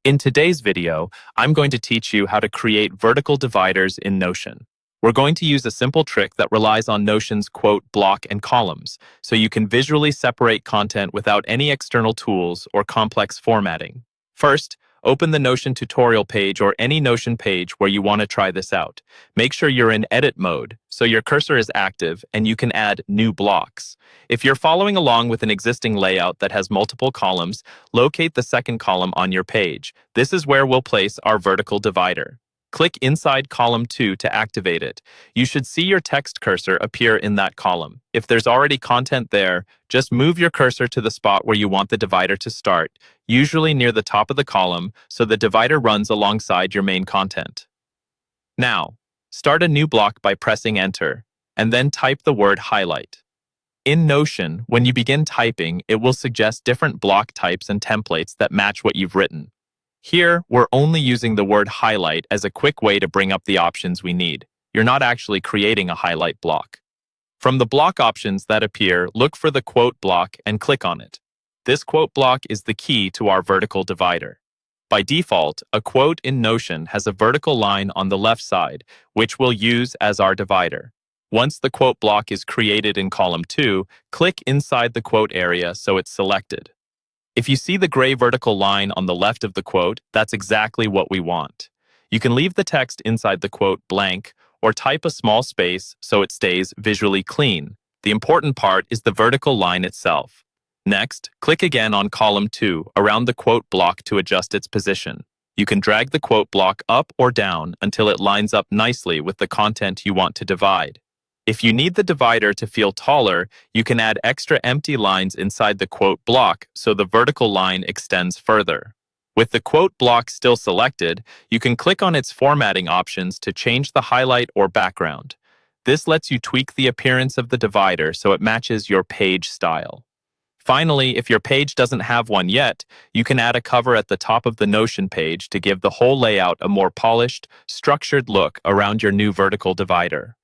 In today's video, I'm going to teach you how to create vertical dividers in Notion. We're going to use a simple trick that relies on Notion's quote, block, and columns, so you can visually separate content without any external tools or complex formatting. First, open the Notion tutorial page or any Notion page where you want to try this out. Make sure you're in edit mode, so your cursor is active and you can add new blocks. If you're following along with an existing layout that has multiple columns, locate the second column on your page. This is where we'll place our vertical divider. Click inside column 2 to activate it. You should see your text cursor appear in that column. If there's already content there, just move your cursor to the spot where you want the divider to start, usually near the top of the column, so the divider runs alongside your main content. Now, start a new block by pressing Enter, and then type the word highlight. In Notion, when you begin typing, it will suggest different block types and templates that match what you've written. Here, we're only using the word highlight as a quick way to bring up the options we need. You're not actually creating a highlight block. From the block options that appear, look for the quote block and click on it. This quote block is the key to our vertical divider. By default, a quote in Notion has a vertical line on the left side, which we'll use as our divider. Once the quote block is created in column 2, click inside the quote area so it's selected. If you see the gray vertical line on the left of the quote, that's exactly what we want. You can leave the text inside the quote blank or type a small space so it stays visually clean. The important part is the vertical line itself. Next, click again on column 2 around the quote block to adjust its position. You can drag the quote block up or down until it lines up nicely with the content you want to divide. If you need the divider to feel taller, you can add extra empty lines inside the quote block so the vertical line extends further. With the quote block still selected, you can click on its formatting options to change the highlight or background. This lets you tweak the appearance of the divider so it matches your page style. Finally, if your page doesn't have one yet, you can add a cover at the top of the Notion page to give the whole layout a more polished, structured look around your new vertical divider.